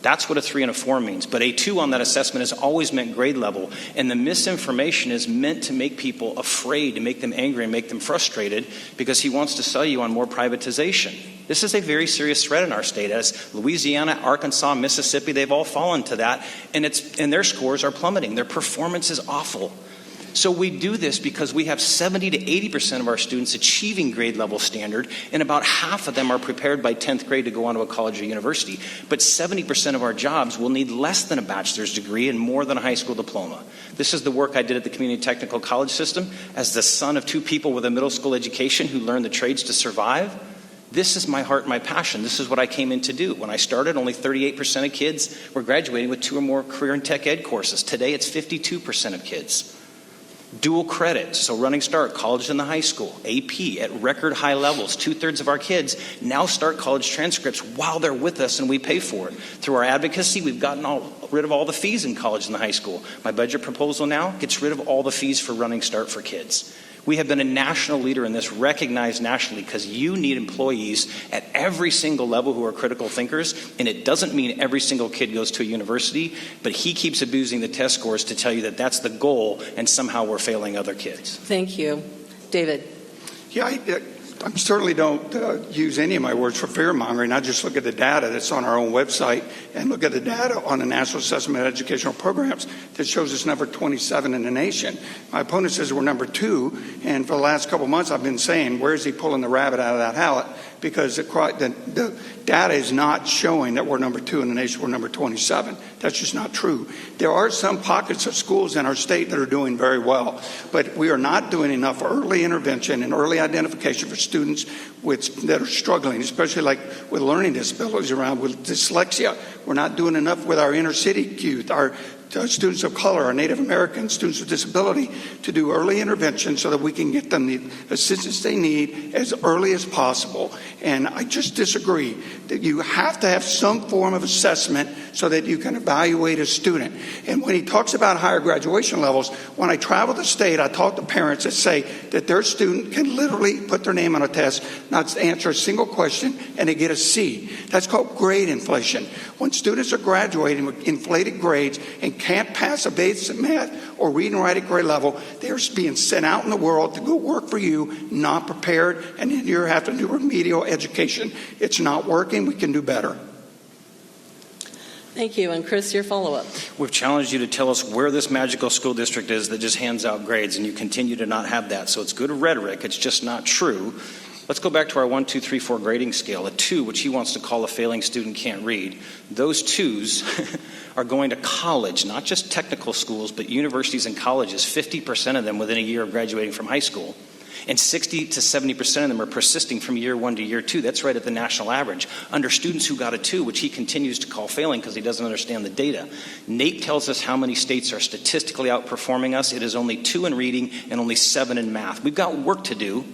That's what a 3 and a 4 means. But a 2 on that assessment has always meant grade level. And the misinformation is meant to make people afraid, to make them angry and make them frustrated because he wants to sell you on more privatization. This is a very serious threat in our state. As Louisiana, Arkansas, Mississippi, they've all fallen to that. And their scores are plummeting. Their performance is awful. So we do this because we have 70 to 80% of our students achieving grade level standard, and about half of them are prepared by 10th grade to go on to a college or university. But 70% of our jobs will need less than a bachelor's degree and more than a high school diploma. This is the work I did at the Community Technical College System as the son of 2 people with a middle school education who learned the trades to survive. This is my heart and my passion. This is what I came in to do. When I started, only 38% of kids were graduating with 2 or more career and tech ed courses. Today, it's 52% of kids. Dual credit, so Running Start, college and the high school, AP at record high levels. 2/3 of our kids now start college transcripts while they're with us and we pay for it. Through our advocacy, we've gotten rid of all the fees in college and the high school. My budget proposal now gets rid of all the fees for Running Start for kids. We have been a national leader in this, recognized nationally, because you need employees at every single level who are critical thinkers, and it doesn't mean every single kid goes to a university, but he keeps abusing the test scores to tell you that that's the goal, and somehow we're failing other kids. Thank you. David. Yeah, I certainly don't use any of my words for fear-mongering. I just look at the data that's on our own website and look at the data on the National Assessment of Educational Programs that shows us number 27 in the nation. My opponent says we're number 2, and for the last couple of months I've been saying, where is he pulling the rabbit out of that hat? Because the data is not showing that we're number 2 in the nation, we're number 27. That's just not true. There are some pockets of schools in our state that are doing very well, but we are not doing enough early intervention and early identification for students that are struggling, especially like with learning disabilities around with dyslexia. We're not doing enough with our inner city youth, our students of color, our Native American students with disability, to do early intervention so that we can get them the assistance they need as early as possible. And I just disagree that you have to have some form of assessment so that you can evaluate a student. And when he talks about higher graduation levels, when I travel the state, I talk to parents that say that their student can literally put their name on a test, not answer a single question, and they get a C. That's called grade inflation. When students are graduating with inflated grades and can't pass a basic math or read and write at grade level, they're being sent out in the world to go work for you, not prepared, and then you have to do remedial education. It's not working. We can do better. Thank you. And Chris, your follow-up. We've challenged you to tell us where this magical school district is that just hands out grades, and you continue to not have that. So it's good rhetoric. It's just not true. Let's go back to our 1, 2, 3, 4 grading scale. A 2, which he wants to call a failing student, can't read. Those 2s are going to college, not just technical schools, but universities and colleges, 50% of them within a year of graduating from high school. And 60 to 70% of them are persisting from year 1 to year 2. That's right at the national average. Under students who got a 2, which he continues to call failing because he doesn't understand the data. NAEP tells us how many states are statistically outperforming us. It is only 2 in reading and only 7 in math. We've got work to do.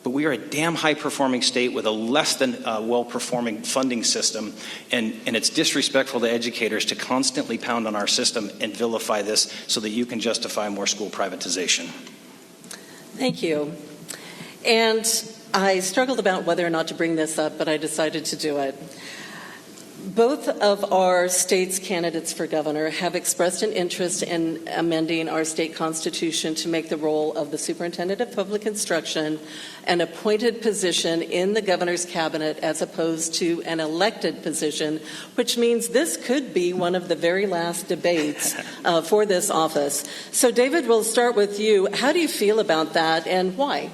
But we are a damn high-performing state with a less than well-performing funding system, and it's disrespectful to educators to constantly pound on our system and vilify this so that you can justify more school privatization. Thank you. And I struggled about whether or not to bring this up, but I decided to do it. Both of our state's candidates for governor have expressed an interest in amending our state constitution to make the role of the superintendent of public instruction an appointed position in the governor's cabinet as opposed to an elected position, which means this could be one of the very last debates for this office. So, David, we'll start with you. How do you feel about that, and why?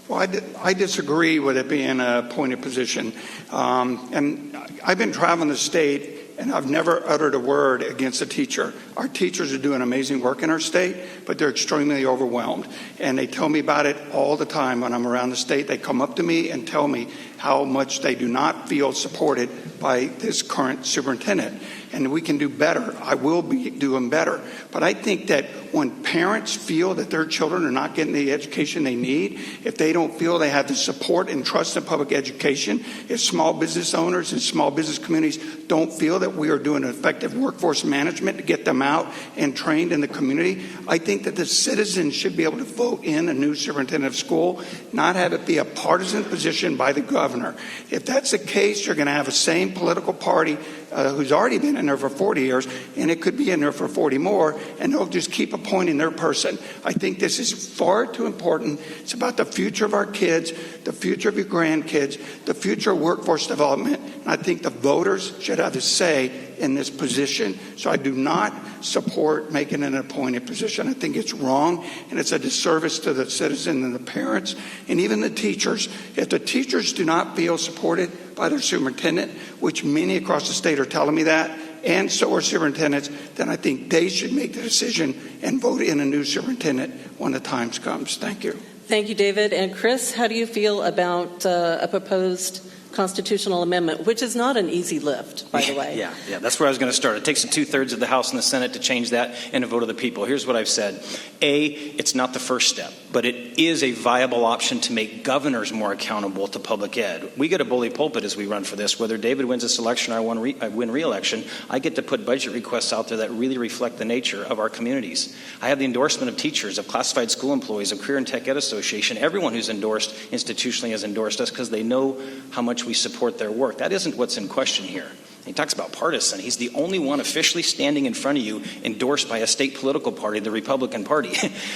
Well, I disagree with it being an appointed position. And I've been traveling the state, and I've never uttered a word against a teacher. Our teachers are doing amazing work in our state, but they're extremely overwhelmed. And they tell me about it all the time when I'm around the state. They come up to me and tell me how much they do not feel supported by this current superintendent. And we can do better. I will be doing better. But I think that when parents feel that their children are not getting the education they need, if they don't feel they have the support and trust in public education, if small business owners and small business communities don't feel that we are doing effective workforce management to get them out and trained in the community, I think that the citizens should be able to vote in a new superintendent of school, not have it be a partisan position by the governor. If that's the case, you're going to have the same political party who's already been in there for 40 years, and it could be in there for 40 more, and they'll just keep appointing their person. I think this is far too important. It's about the future of our kids, the future of your grandkids, the future of workforce development, and I think the voters should have a say in this position. So I do not support making an appointed position. I think it's wrong, and it's a disservice to the citizen and the parents and even the teachers. If the teachers do not feel supported by their superintendent, which many across the state are telling me that, and so are superintendents, then I think they should make the decision and vote in a new superintendent when the time comes. Thank you. Thank you, David. And Chris, how do you feel about a proposed constitutional amendment, which is not an easy lift, by the way. Yeah, that's where I was going to start. It takes the 2/3 of the House and the Senate to change that and a vote of the people. Here's what I've said. A, it's not the first step, but it is a viable option to make governors more accountable to public ed. We get a bully pulpit as we run for this. Whether David wins this election or I win re-election, I get to put budget requests out there that really reflect the nature of our communities. I have the endorsement of teachers, of classified school employees, of Career and Tech Ed Association. Everyone who's endorsed institutionally has endorsed us because they know how much we support their work. That isn't what's in question here. He talks about partisan. He's the only one officially standing in front of you endorsed by a state political party, the Republican Party.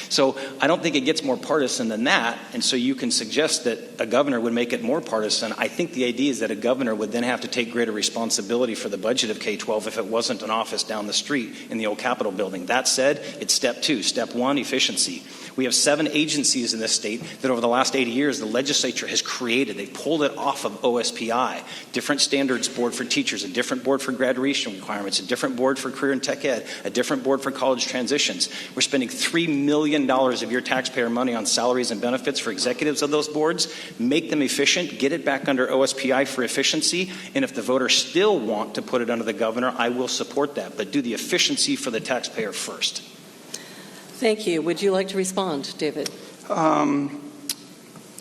So I don't think it gets more partisan than that. And so you can suggest that a governor would make it more partisan. I think the idea is that a governor would then have to take greater responsibility for the budget of K-12 if it wasn't an office down the street in the old Capitol building. That said, it's step 2. Step 1, efficiency. We have 7 agencies in this state that over the last 80 years the legislature has created. They pulled it off of OSPI. Different standards board for teachers, a different board for graduation requirements, a different board for career and tech ed, a different board for college transitions. We're spending $3 million of your taxpayer money on salaries and benefits for executives of those boards. Make them efficient, get it back under OSPI for efficiency, and if the voters still want to put it under the governor, I will support that. But do the efficiency for the taxpayer first. Thank you. Would you like to respond, David?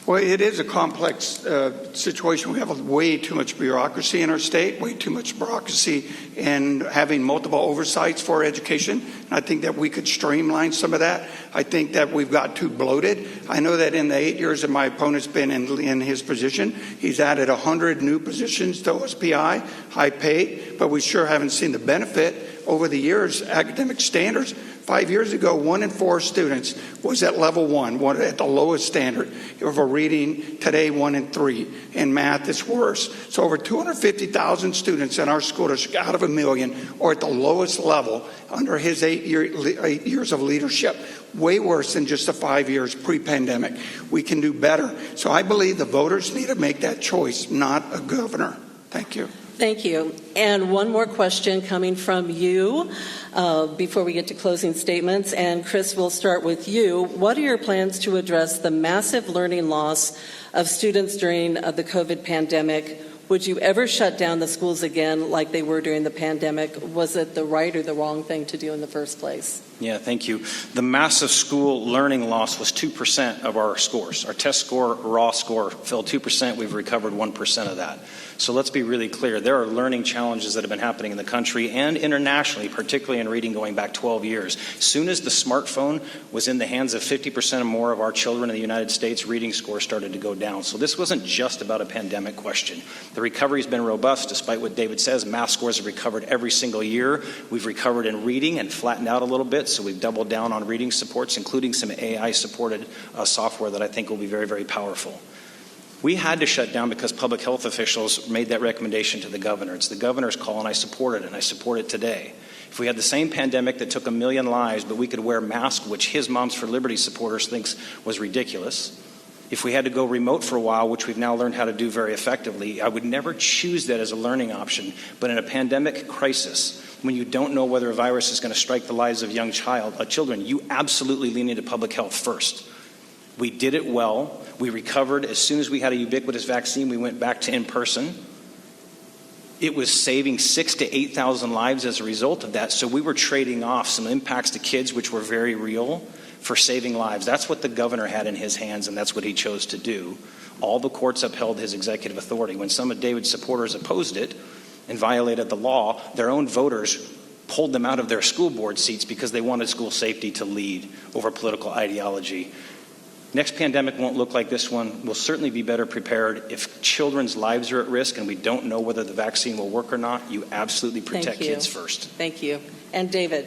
Well, it is a complex situation. We have way too much bureaucracy in our state, way too much bureaucracy in having multiple oversights for education. And I think that we could streamline some of that. I think that we've got too bloated. I know that in the 8 years that my opponent's been in his position, he's added 100 new positions to OSPI, high paid, but we sure haven't seen the benefit over the years. Academic standards. 5 years ago, 1 in 4 students was at level 1, at the lowest standard of a reading. Today, 1 in 3. In math, it's worse. So over 250,000 students in our school district out of 1 million are at the lowest level under his 8 years of leadership. Way worse than just the 5 years pre-pandemic. We can do better. So I believe the voters need to make that choice, not a governor. Thank you. Thank you. And one more question coming from you before we get to closing statements. And Chris, we'll start with you. What are your plans to address the massive learning loss of students during the COVID pandemic? Would you ever shut down the schools again like they were during the pandemic? Was it the right or the wrong thing to do in the first place? Yeah, thank you. The massive school learning loss was 2% of our scores. Our test score, raw score, fell 2%. We've recovered 1% of that. So let's be really clear. There are learning challenges that have been happening in the country and internationally, particularly in reading going back 12 years. As soon as the smartphone was in the hands of 50% or more of our children in the United States, reading scores started to go down. So this wasn't just about a pandemic question. The recovery has been robust, despite what David says. Math scores have recovered every single year. We've recovered in reading and flattened out a little bit, so we've doubled down on reading supports, including some AI-supported software that I think will be very, very powerful. We had to shut down because public health officials made that recommendation to the governor. It's the governor's call, and I support it, and I support it today. If we had the same pandemic that took 1 million lives, but we could wear masks, which his Moms for Liberty supporters thinks was ridiculous, if we had to go remote for a while, which we've now learned how to do very effectively, I would never choose that as a learning option. But in a pandemic crisis, when you don't know whether a virus is going to strike the lives of young children, you absolutely lean into public health first. We did it well. We recovered. As soon as we had a ubiquitous vaccine, we went back to in-person. It was saving 6,000 to 8,000 lives as a result of that. So we were trading off some impacts to kids, which were very real, for saving lives. That's what the governor had in his hands, and that's what he chose to do. All the courts upheld his executive authority. When some of David's supporters opposed it and violated the law, their own voters pulled them out of their school board seats because they wanted school safety to lead over political ideology. Next pandemic won't look like this one. We'll certainly be better prepared. If children's lives are at risk and we don't know whether the vaccine will work or not, you absolutely protect kids first. Thank you. And David.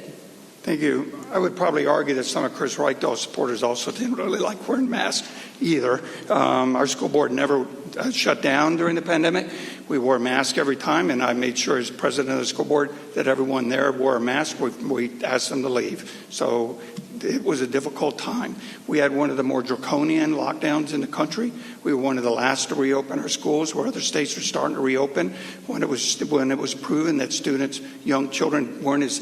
Thank you. I would probably argue that some of Chris Reykdal's supporters also didn't really like wearing masks either. Our school board never shut down during the pandemic. We wore a mask every time, and I made sure as president of the school board that everyone there wore a mask. We asked them to leave. So it was a difficult time. We had one of the more draconian lockdowns in the country. We were one of the last to reopen our schools, where other states were starting to reopen when it was proven that students, young children, weren't as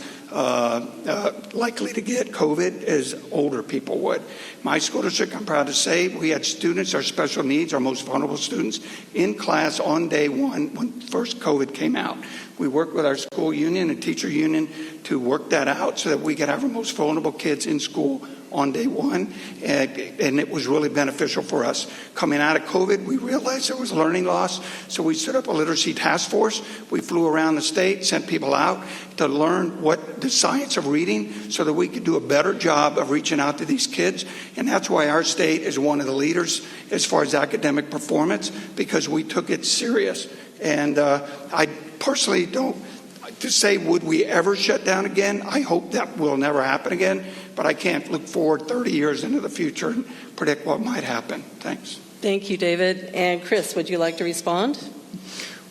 likely to get COVID as older people would. My school district, I'm proud to say, we had students, our special needs, our most vulnerable students, in class on day one when first COVID came out. We worked with our school union and teacher union to work that out so that we could have our most vulnerable kids in school on day one, and it was really beneficial for us. Coming out of COVID, we realized there was learning loss, so we set up a literacy task force. We flew around the state, sent people out to learn what the science of reading so that we could do a better job of reaching out to these kids, and that's why our state is one of the leaders as far as academic performance, because we took it serious. And I personally don't, to say would we ever shut down again, I hope that will never happen again, but I can't look forward 30 years into the future and predict what might happen. Thanks. Thank you, David. And Chris, would you like to respond?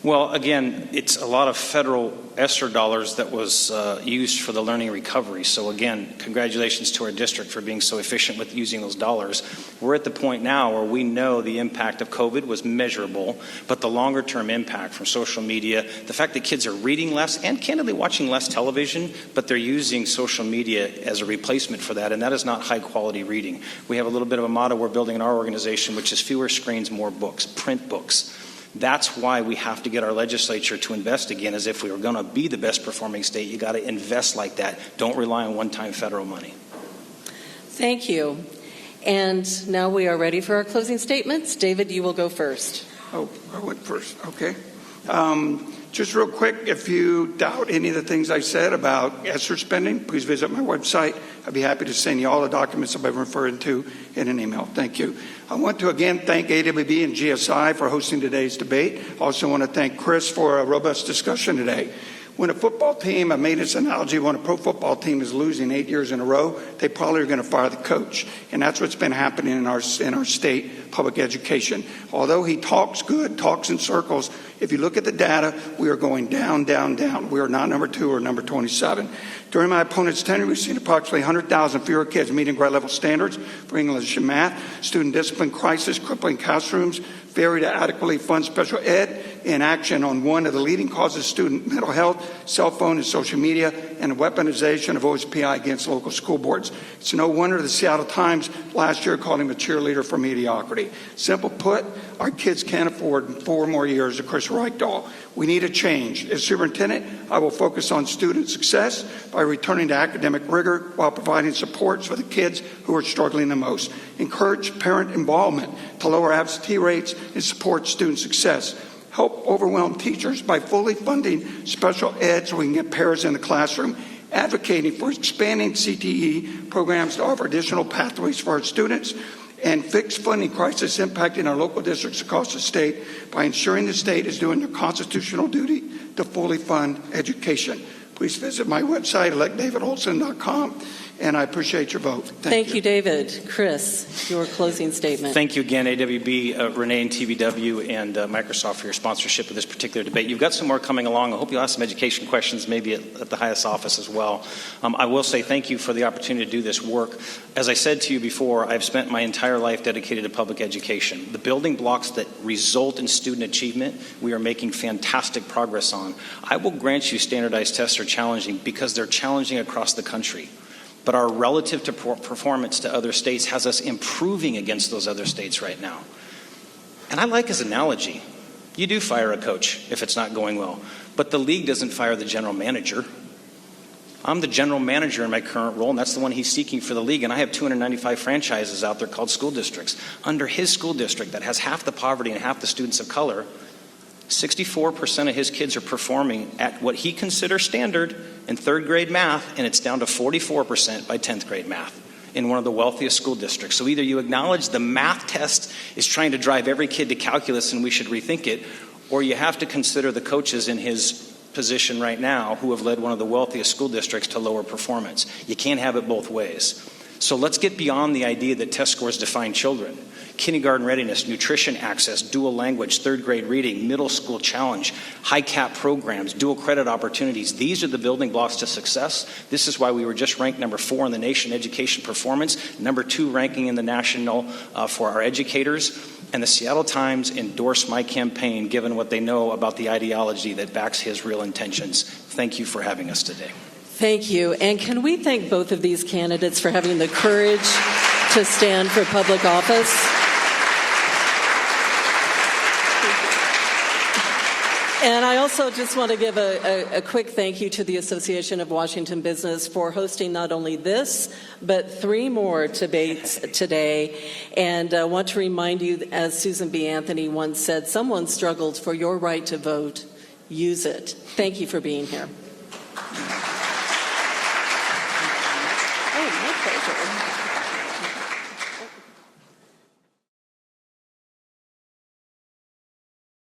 Well, again, it's a lot of federal ESSER dollars that was used for the learning recovery. So again, congratulations to our district for being so efficient with using those dollars. We're at the point now where we know the impact of COVID was measurable, but the longer term impact from social media, the fact that kids are reading less and candidly watching less television, but they're using social media as a replacement for that, and that is not high quality reading. We have a little bit of a motto we're building in our organization, which is fewer screens, more books, print books. That's why we have to get our legislature to invest again, as if we were going to be the best performing state. You got to invest like that. Don't rely on one-time federal money. Thank you. And now we are ready for our closing statements. David, you will go first. Oh, I went first. Okay. Just real quick, if you doubt any of the things I said about ESSER spending, please visit my website. I'd be happy to send you all the documents I've been referring to in an email. Thank you. I want to again thank AWB and GSI for hosting today's debate. I also want to thank Chris for a robust discussion today. When a football team, I made this analogy, when a pro football team is losing 8 years in a row, they probably are going to fire the coach. And that's what's been happening in our state public education. Although he talks good, talks in circles, if you look at the data, we are going down, down, down. We are not number 2 or number 27. During my opponent's tenure, we've seen approximately 100,000 fewer kids meeting grade level standards for English and math, student discipline crisis, crippling classrooms, failure to adequately fund special ed, in action on one of the leading causes of student mental health, cell phone and social media, and the weaponization of OSPI against local school boards. It's no wonder the Seattle Times last year called him a cheerleader for mediocrity. Simple put, our kids can't afford 4 more years of Chris Reichdahl. We need a change. As superintendent, I will focus on student success by returning to academic rigor while providing supports for the kids who are struggling the most. Encourage parent involvement to lower absentee rates and support student success. Help overwhelm teachers by fully funding special ed so we can get pairs in the classroom. Advocating for expanding CTE programs to offer additional pathways for our students, and fix funding crisis impacting our local districts across the state by ensuring the state is doing their constitutional duty to fully fund education. Please visit my website, electdavidolson.com, and I appreciate your vote. Thank you, David. Chris, your closing statement. Thank you again, AWB, Renee and TVW, and Microsoft for your sponsorship of this particular debate. You've got some more coming along. I hope you'll ask some education questions, maybe at the highest office as well. I will say thank you for the opportunity to do this work. As I said to you before, I've spent my entire life dedicated to public education. The building blocks that result in student achievement, we are making fantastic progress on. I will grant you standardized tests are challenging because they're challenging across the country. But our relative to performance to other states has us improving against those other states right now. And I like his analogy. You do fire a coach if it's not going well, but the league doesn't fire the general manager. I'm the general manager in my current role, and that's the one he's seeking for the league. And I have 295 franchises out there called school districts. Under his school district that has half the poverty and half the students of color, 64% of his kids are performing at what he considers standard in 3rd grade math, and it's down to 44% by 10th grade math in one of the wealthiest school districts. So either you acknowledge the math test is trying to drive every kid to calculus and we should rethink it, or you have to consider the coaches in his position right now who have led one of the wealthiest school districts to lower performance. You can't have it both ways. So let's get beyond the idea that test scores define children. Kindergarten readiness, nutrition access, dual language, third grade reading, middle school challenge, high cap programs, dual credit opportunities. These are the building blocks to success. This is why we were just ranked number 4 in the nation education performance, number 2 ranking in the national for our educators. And the Seattle Times endorsed my campaign given what they know about the ideology that backs his real intentions. Thank you for having us today. Thank you. And can we thank both of these candidates for having the courage to stand for public office? And I also just want to give a quick thank you to the Association of Washington Business for hosting not only this, but 3 more debates today. And I want to remind you, as Susan B. Anthony once said, someone struggled for your right to vote. Use it. Thank you for being here. Oh, my pleasure.